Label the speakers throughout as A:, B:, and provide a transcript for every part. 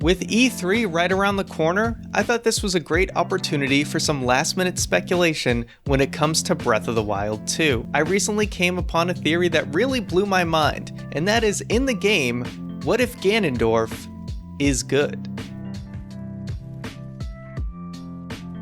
A: With E3 right around the corner, I thought this was a great opportunity for some last-minute speculation when it comes to Breath of the Wild 2. I recently came upon a theory that really blew my mind, and that is, in the game, what if Ganondorf is good?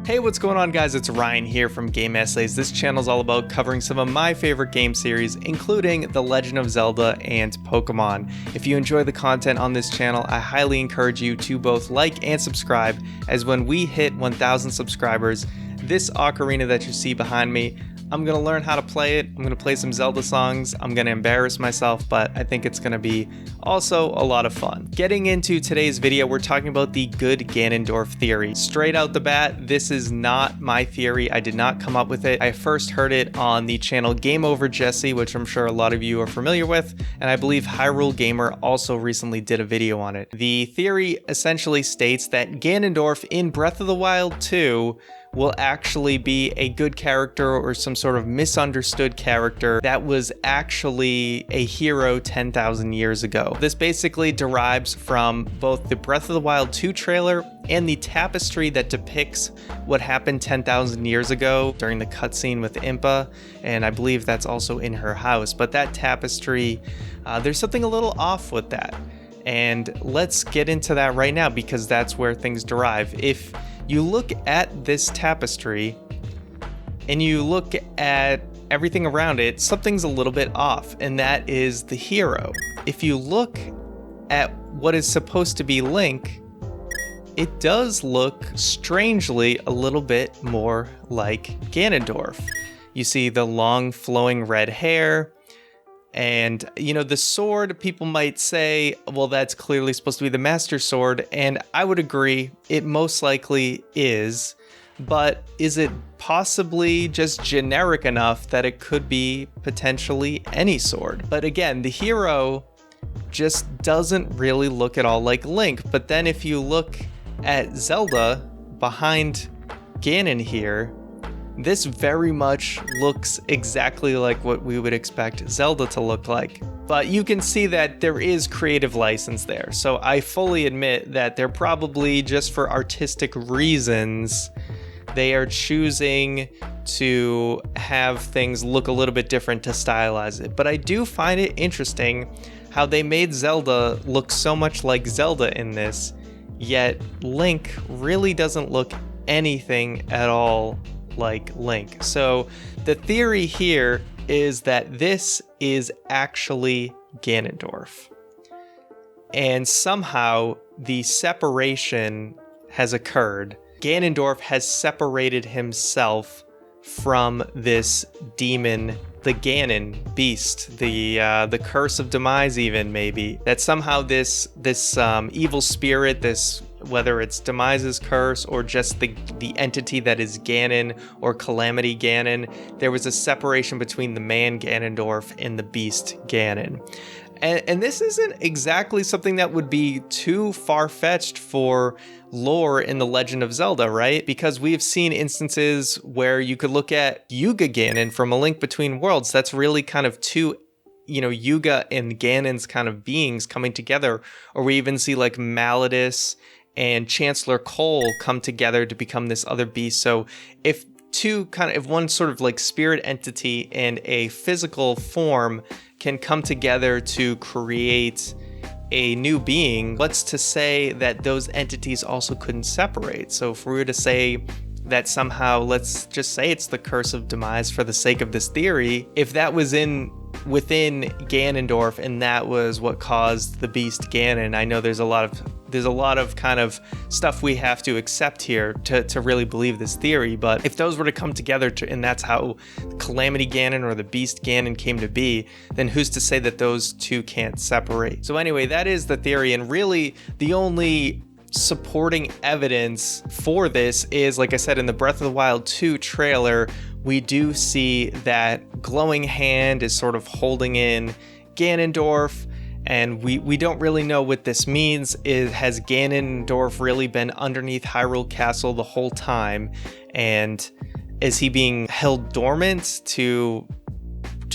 A: Hey, what's going on, guys? It's Ryan here from GameEssays. This channel is all about covering some of my favorite game series, including The Legend of Zelda and Pokemon. If you enjoy the content on this channel, I highly encourage you to both like and subscribe, as when we hit 1,000 subscribers, this ocarina that you see behind me, I'm going to learn how to play it. I'm going to play some Zelda songs. I'm going to embarrass myself, but I think it's going to be also a lot of fun. Getting into today's video, we're talking about the good Ganondorf theory. Straight out the bat, this is not my theory. I did not come up with it. I first heard it on the channel GameOverJesse, which I'm sure a lot of you are familiar with, and I believe HyruleGamer also recently did a video on it. The theory essentially states that Ganondorf in Breath of the Wild 2 will actually be a good character or some sort of misunderstood character that was actually a hero 10,000 years ago. This basically derives from both the Breath of the Wild 2 trailer and the tapestry that depicts what happened 10,000 years ago during the cutscene with Impa, and I believe that's also in her house. But that tapestry, there's something a little off with that. And let's get into that right now, because that's where things derive. If you look at this tapestry and you look at everything around it, something's a little bit off, and that is the hero. If you look at what is supposed to be Link, it does look strangely a little bit more like Ganondorf. You see the long flowing red hair, and, you know, the sword, people might say, well, that's clearly supposed to be the Master Sword, and I would agree, it most likely is, but is it possibly just generic enough that it could be potentially any sword? But again, the hero just doesn't really look at all like Link. But then if you look at Zelda behind Ganon here, this very much looks exactly like what we would expect Zelda to look like. But you can see that there is creative license there. So I fully admit that they're probably, just for artistic reasons, they are choosing to have things look a little bit different to stylize it. But I do find it interesting how they made Zelda look so much like Zelda in this, yet Link really doesn't look anything at all like Link. So the theory here is that this is actually Ganondorf, and somehow the separation has occurred. Ganondorf has separated himself from this demon, the Ganon beast, the curse of demise, even maybe, that somehow this evil spirit, this, whether it's Demise's curse or just the entity that is Ganon or Calamity Ganon, there was a separation between the man Ganondorf and the beast Ganon. And this isn't exactly something that would be too far-fetched for lore in The Legend of Zelda, right? Because we've seen instances where you could look at Yuga Ganon from A Link Between Worlds. That's really kind of two, you know, Yuga and Ganon's kind of beings coming together. Or we even see like Malladus and Chancellor Cole come together to become this other beast. So if one sort of like spirit entity and a physical form can come together to create a new being, what's to say that those entities also couldn't separate? So if we were to say that somehow, let's just say it's the curse of demise for the sake of this theory, if that was within Ganondorf and that was what caused the beast Ganon, I know there's a lot of kind of stuff we have to accept here to really believe this theory, but if those were to come together and that's how Calamity Ganon or the beast Ganon came to be, then who's to say that those two can't separate? So anyway, that is the theory, and really the only supporting evidence for this is, like I said, in the Breath of the Wild 2 trailer, we do see that glowing hand is sort of holding in Ganondorf, and we don't really know what this means. Has Ganondorf really been underneath Hyrule Castle the whole time, and is he being held dormant to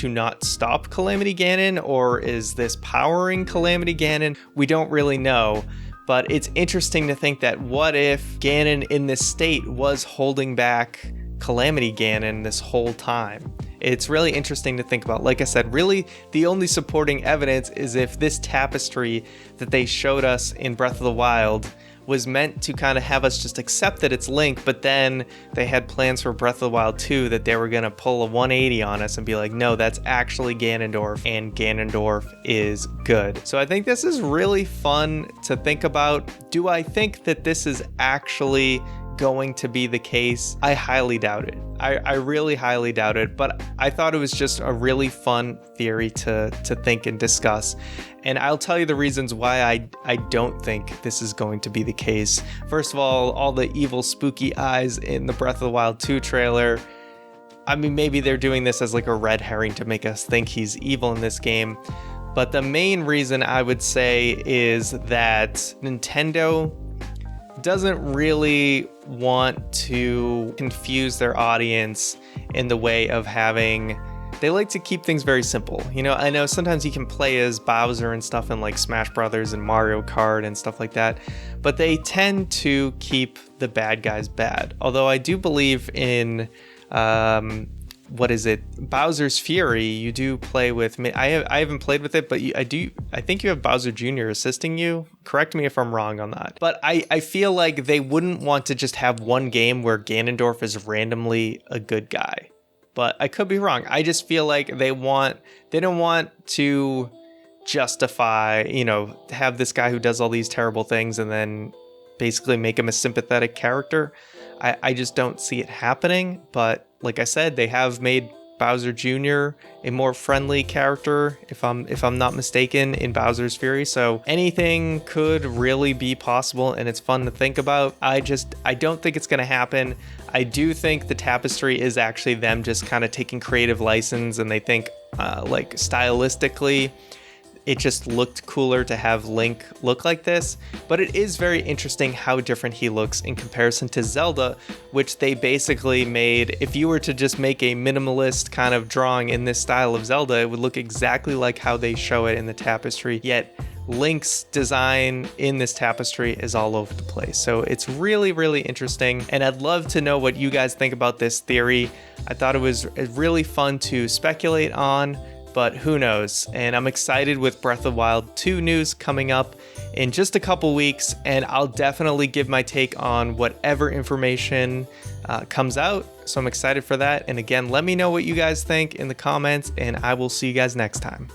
A: not stop Calamity Ganon, or is this powering Calamity Ganon? We don't really know. But it's interesting to think that what if Ganon in this state was holding back Calamity Ganon this whole time? It's really interesting to think about. Like I said, really the only supporting evidence is if this tapestry that they showed us in Breath of the Wild was meant to kind of have us just accept that it's Link, but then they had plans for Breath of the Wild 2 that they were going to pull a 180 on us and be like, no, that's actually Ganondorf, and Ganondorf is good. So I think this is really fun to think about. Do I think that this is actually going to be the case? I highly doubt it. I really highly doubt it, but I thought it was just a really fun theory to think and discuss. And I'll tell you the reasons why I don't think this is going to be the case. First of all the evil spooky eyes in the Breath of the Wild 2 trailer. I mean, maybe they're doing this as like a red herring to make us think he's evil in this game. But the main reason I would say is that Nintendo doesn't really want to confuse their audience in the way of having, they like to keep things very simple. You know, I know sometimes you can play as Bowser and stuff in like Smash Brothers and Mario Kart and stuff like that, but they tend to keep the bad guys bad. Although I do believe in Bowser's Fury, you do play with me. I haven't played with it, but I think you have Bowser Jr. assisting you. Correct me if I'm wrong on that. But I feel like they wouldn't want to just have one game where Ganondorf is randomly a good guy. But I could be wrong. I just feel like they don't want to justify, have this guy who does all these terrible things and then basically make him a sympathetic character. I just don't see it happening, but like I said, they have made Bowser Jr. a more friendly character, if I'm not mistaken, in Bowser's Fury. So anything could really be possible, and it's fun to think about. I don't think it's gonna happen. I do think the tapestry is actually them just kind of taking creative license, and they think like stylistically it just looked cooler to have Link look like this, but it is very interesting how different he looks in comparison to Zelda, which they basically made, if you were to just make a minimalist kind of drawing in this style of Zelda, it would look exactly like how they show it in the tapestry, yet Link's design in this tapestry is all over the place. So it's really, really interesting, and I'd love to know what you guys think about this theory. I thought it was really fun to speculate on, but who knows? And I'm excited with Breath of the Wild 2 news coming up in just a couple weeks, and I'll definitely give my take on whatever information comes out. So I'm excited for that. And again, let me know what you guys think in the comments, and I will see you guys next time.